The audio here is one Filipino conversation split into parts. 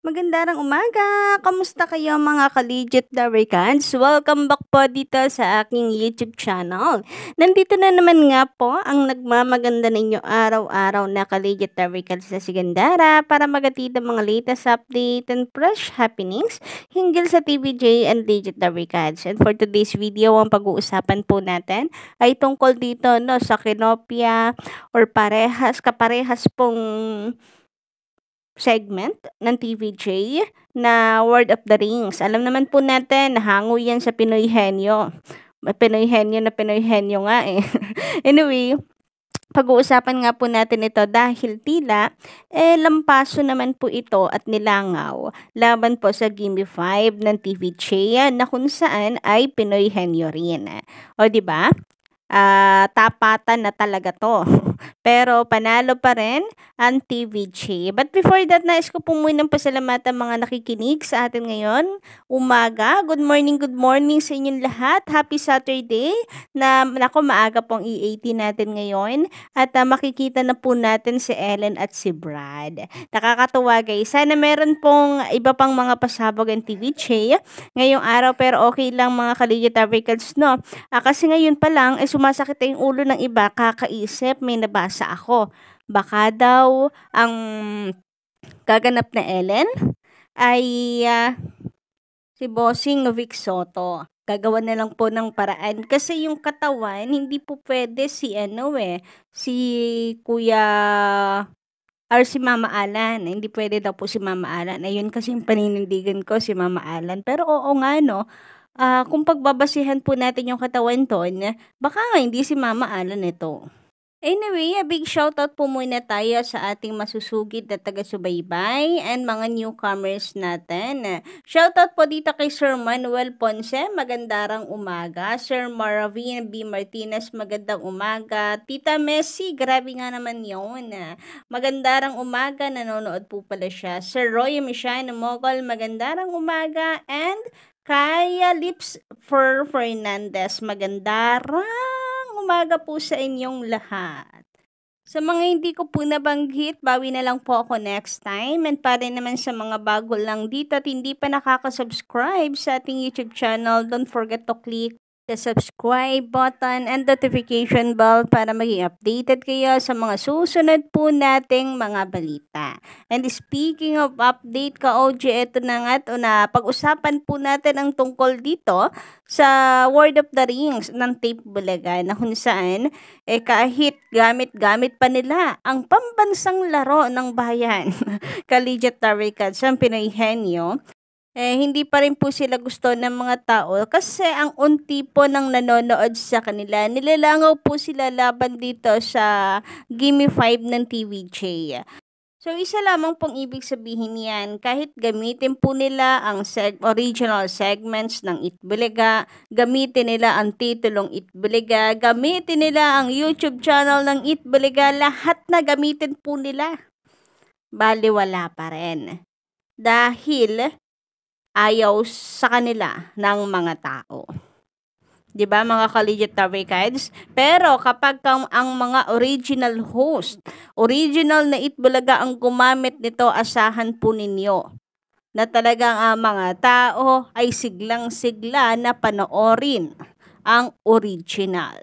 Magandang umaga! Kamusta kayo mga ka-legit Darikans? Welcome back po dito sa aking YouTube channel. Nandito na naman nga po ang nagmamaganda ninyo araw-araw na ka-legit Darikans sa Sigandara para magatid ang mga latest update and fresh happenings hinggil sa TVJ and legit Darikans. And for today's video, ang pag-uusapan po natin ay tungkol dito sa kinopia or kaparehas pong segment ng TVJ na Word of the Rings. Alam naman po natin, nahango yan sa Pinoy Henyo. Pinoy Henyo nga eh. Anyway, pag-uusapan nga po natin ito dahil tila, lampaso naman po ito at nilangaw laban po sa Gimme 5 ng TVJ na kung saan ay Pinoy Henyo rin. O diba? Tapatan na talaga to. Pero panalo pa rin ang TVJ. But before that, nais ko po munang pasalamatan mga nakikinig sa atin ngayon. Umaga. Good morning sa inyong lahat. Happy Saturday. Maaga pong E80 natin ngayon. At makikita na po natin si Ellen at si Brad. Nakakatuwa guys. Sana meron pong iba pang mga pasabog ang TVJ ngayong araw. Pero okay lang mga ka-legit Africans, no? Kasi ngayon pa lang, sumasakit yung ulo ng iba, kakaisip, may nabasa ako. Baka daw ang gaganap na Ellen ay si Bossing Vic Soto. Gagawa na lang po ng paraan. Kasi yung katawan, hindi po pwede si Kuya or si Mama Alan. Hindi pwede daw po si Mama Alan. Ayun kasi yung paninindigan ko, si Mama Alan. Pero oo nga, no? Kung pagbabasihan po natin yung katawan ton, baka nga hindi si Mama Alan ito. Anyway, a big shoutout po muna tayo sa ating masusugid na taga-subaybay and mga newcomers natin. Shoutout po dito kay Sir Manuel Ponce, magandang umaga. Sir Maravin B. Martinez, magandang umaga. Tita Messi, grabe nga naman yun. Magandang umaga, nanonood po pala siya. Sir Roy Michano Mogol, magandang umaga. And Kaya Lips for Fernandez, magandang umaga po sa inyong lahat. Sa mga hindi ko po nabanggit, bawi na lang po ako next time. And para naman sa mga bago lang dito at hindi pa nakaka-subscribe sa ating YouTube channel, don't forget to click the subscribe button and notification bell para maging updated kayo sa mga susunod po nating mga balita. And speaking of update ka-OG, ito na nga pag-usapan po natin ang tungkol dito sa Word of the Rings ng Tape Bulaga na kung saan kahit gamit pa nila ang pambansang laro ng bayan ka-legit Tarikats ang Pinoy Henyo, hindi pa rin po sila gusto ng mga tao kasi ang unti po ng nanonood sa kanila. Nilalangaw po sila laban dito sa Gimme 5 ng TVJ. So, isa lamang pong ibig sabihin yan, kahit gamitin po nila ang original segments ng Itbulaga, gamitin nila ang titulong Itbulaga, gamitin nila ang YouTube channel ng Itbulaga, lahat na gamitin po nila. Baliwala pa rin. Dahil ayaw sa kanila ng mga tao. 'Di ba mga ka-legit Tarikats? Pero kapag ang mga original host, original na Itbulaga ang gumamit nito, asahan po ninyo na talagang ang mga tao ay siglang-sigla na panoorin ang original.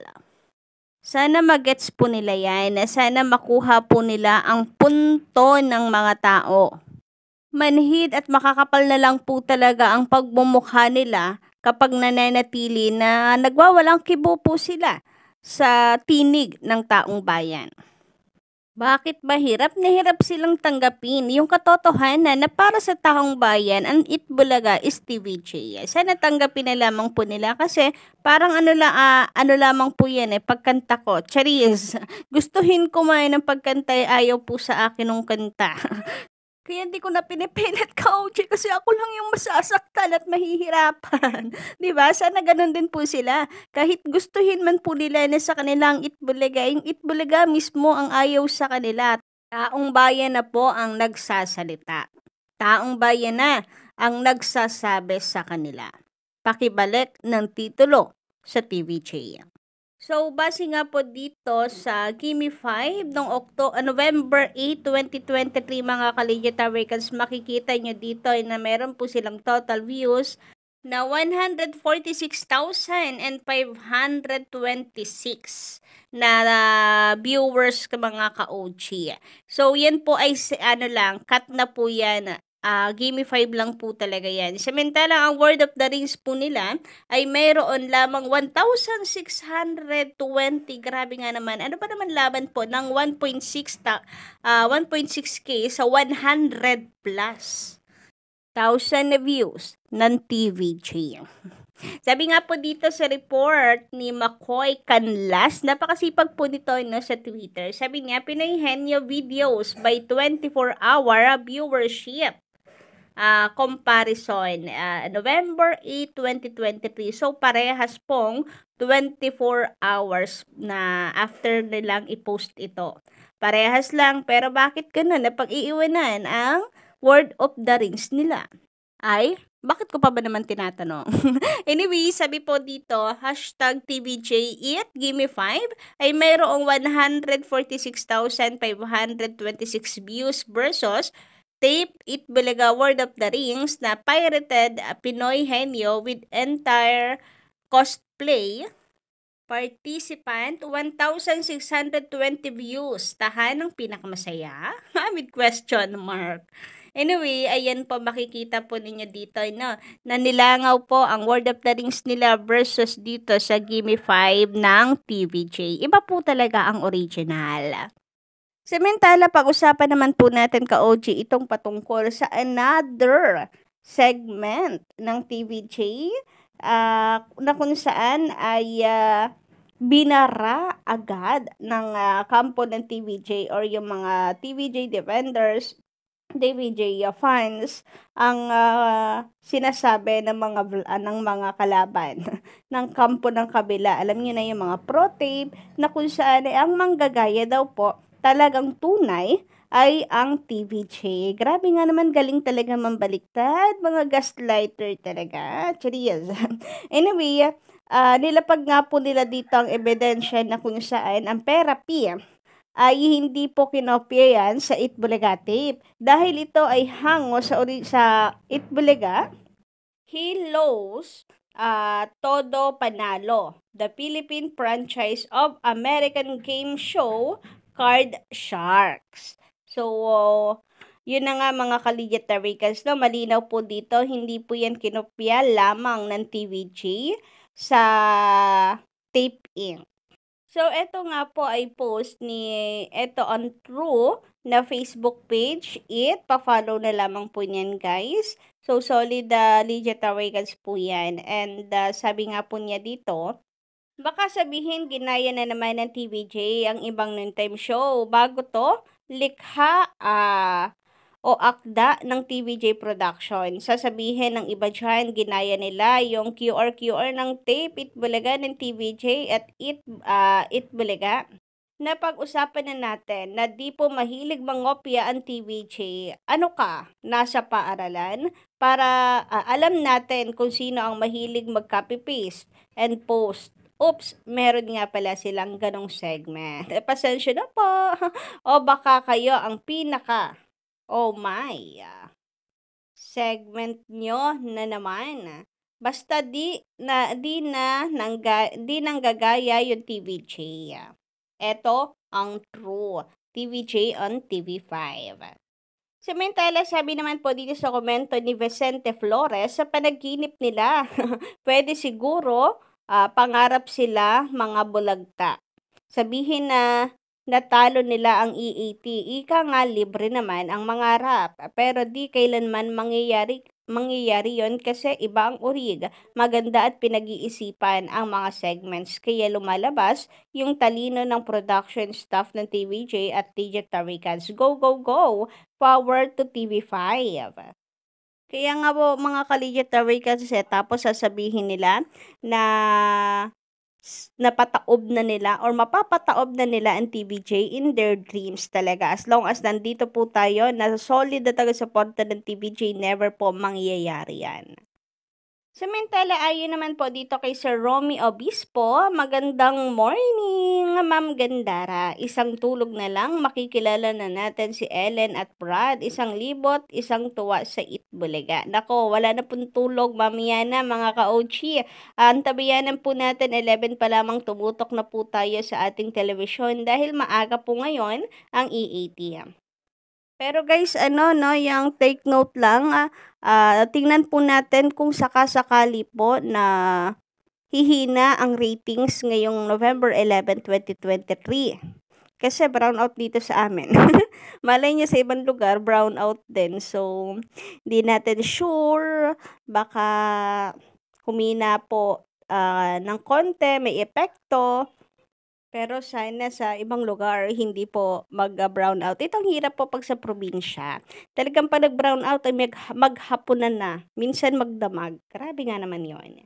Sana magets po nila yan, sana makuha po nila ang punto ng mga tao. Manhid at makakapal na lang po talaga ang pagmumukha nila kapag nananatili na nagwawalang kibo po sila sa tinig ng taong bayan. Bakit ba hirap na hirap silang tanggapin yung katotohanan na para sa taong bayan ang Itbulaga is TVJ? Sana tanggapin na lamang po nila kasi parang ano lamang po yan pagkanta ko. Charis, gustuhin ko man ng pagkanta, ayaw po sa akin ng kanta. Kaya hindi ko na pinipilit ka-OG kasi ako lang yung masasaktan at mahihirapan. Diba? Sana ganun din po sila. Kahit gustuhin man po nila na sa kanilang Itbulaga, yung Itbulaga mismo ang ayaw sa kanila. Taong bayan na po ang nagsasalita. Taong bayan na ang nagsasabi sa kanila. Pakibalik ng titulo sa TVJ. So, base nga po dito sa Gimme 5 noong November 8, 2023 mga ka-Legiatarians, makikita nyo dito na meron po silang total views na 146,526 na viewers mga ka-OG. So, yan po ay cut na po yan. Gimme 5 lang po talaga yan. Samantala, ang Word of the Rings po nila ay mayroon lamang 1,620. Grabe nga naman. Ano pa naman laban po ng 1.6K sa 100 plus thousand views ng TVJ. Sabi nga po dito sa report ni McCoy Canlas, napakasipag po nito sa Twitter. Sabi niya, Pinoy Henyo videos by 24-hour viewership. Comparison, November 8, 2023. So, parehas pong 24 hours na after nilang i-post ito. Parehas lang, pero bakit ganun? Napag-iiwanan ang Word of the Rings nila. Ay, bakit ko pa ba naman tinatanong? Anyway, sabi po dito, hashtag TVJ8 Gimme 5 ay mayroong 146,526 views versus Tape It Bulaga Word of the Rings na pirated Pinoy Henyo with entire cosplay participant 1,620 views. Tahan ng pinakamasaya? With question mark. Anyway, ayan po makikita po ninyo dito na nilangaw po ang Word of the Rings nila versus dito sa Gimme 5 ng TVJ. Iba po talaga ang original. Samantala, pag-usapan naman po natin ka-OG itong patungkol sa another segment ng TVJ na kung saan ay binara agad ng kampo ng TVJ or yung mga TVJ defenders, TVJ fans ang sinasabi ng mga kalaban ng kampo ng kabila. Alam niyo na yung mga pro tape na kung saan ay ang manggagaya daw po talagang tunay ay ang TVJ. Grabe nga naman, galing talaga mambaliktad. Mga gaslighter talaga. Cheers. Anyway, nilapag nga po nila dito ang ebidensya na kung saan ang therapy ay hindi po kinopya yan sa Itbulaga tape. Dahil ito ay hango sa Itbulaga, Hilos Todo Panalo, the Philippine franchise of American game show Card Sharks. So, yun na nga mga ka-Legiatarians, no? Malinaw po dito, hindi po yan kinopya lamang ng TVJ sa Tape Inc. So, eto nga po ay post eto on True na Facebook page. Pa-follow na lamang po niyan, guys. So, solid Legiatarians po yan. And sabi nga po niya dito, baka sabihin ginaya na naman ng TVJ ang ibang noontime show. Bago to, likha o akda ng TVJ production. Sasabihin ng iba dyan, ginaya nila yung QR ng Tape It Bulaga ng TVJ at It Bulaga. Napag-usapan na natin na di po mahilig mangopya ang TVJ. Ano ka? Nasa paaralan? Para alam natin kung sino ang mahilig mag-copy-paste and post. Oops, meron nga pala silang ganong segment. Pasensya na po. O baka kayo ang oh my, segment nyo na naman. Basta di nanggagaya yung TVJ. Ito ang True, TVJ on TV5. Samantala, sabi naman po dito sa komento ni Vicente Flores, sa panaginip nila, pwede siguro pangarap sila mga bulagta. Sabihin na natalo nila ang EAT. Ika nga, libre naman ang mangarap. Pero di kailanman mangyayari yon kasi iba ang urig. Maganda at pinag-iisipan ang mga segments. Kaya lumalabas yung talino ng production staff ng TVJ at Legiatarians. Go, go, go! Power to TV5! Kaya nga po mga ka-Legiatarians, tapos sasabihin nila na napataob na nila or mapapataob na nila ang TVJ in their dreams talaga. As long as nandito po tayo na solid na taga-suporta ng TVJ, never po mangyayari yan. Samantala, ayon naman po dito kay Sir Romy Obispo, magandang morning, Ma'am Gandara. Isang tulog na lang, makikilala na natin si Ellen at Brad. Isang libot, isang tuwa sa Itbulaga. Nako, wala na pong tulog, mamaya na mga ka-OG. Ang tabayanan po natin, 11 pa lamang tumutok na po tayo sa ating telebisyon dahil maaga po ngayon ang EAT. Pero guys, ano 'no, yung take note lang, tingnan po natin kung saka-sakali po na hihina ang ratings ngayong November 11, 2023. Kasi brownout dito sa amin. Malay niyo sa ibang lugar brownout din. So, hindi natin sure, baka humina po, ng konti, may epekto. Pero sana sa ibang lugar hindi po mag-brownout. Ito ang hirap po 'pag sa probinsya. Talagang 'pag nag-brownout ay maghapunan na, minsan magdamag. Grabe nga naman 'yon.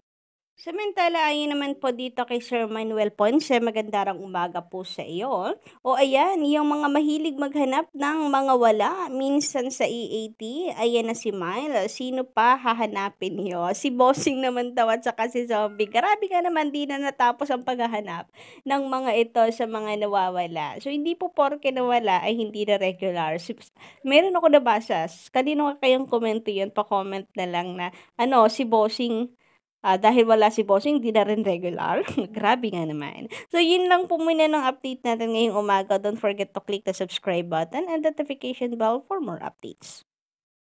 Samantala, ayon naman po dito kay Sir Manuel Ponce, magandang umaga po sa iyo. O ayan, yung mga mahilig maghanap ng mga wala, minsan sa EAT, ayan na si Mile. Sino pa hahanapin niyo? Si Bossing naman daw at saka si Zombie. Grabe ka naman, di na natapos ang paghahanap ng mga ito sa mga nawawala. So, hindi po porke nawala ay hindi na regular. Meron ako nabasa, kanino kayang komento yun? Pa-comment na lang na, si Bossing, dahil wala si Bossing, hindi na rin regular. Grabe nga naman. So, yun lang po muna ng update natin ngayong umaga. Don't forget to click the subscribe button and notification bell for more updates.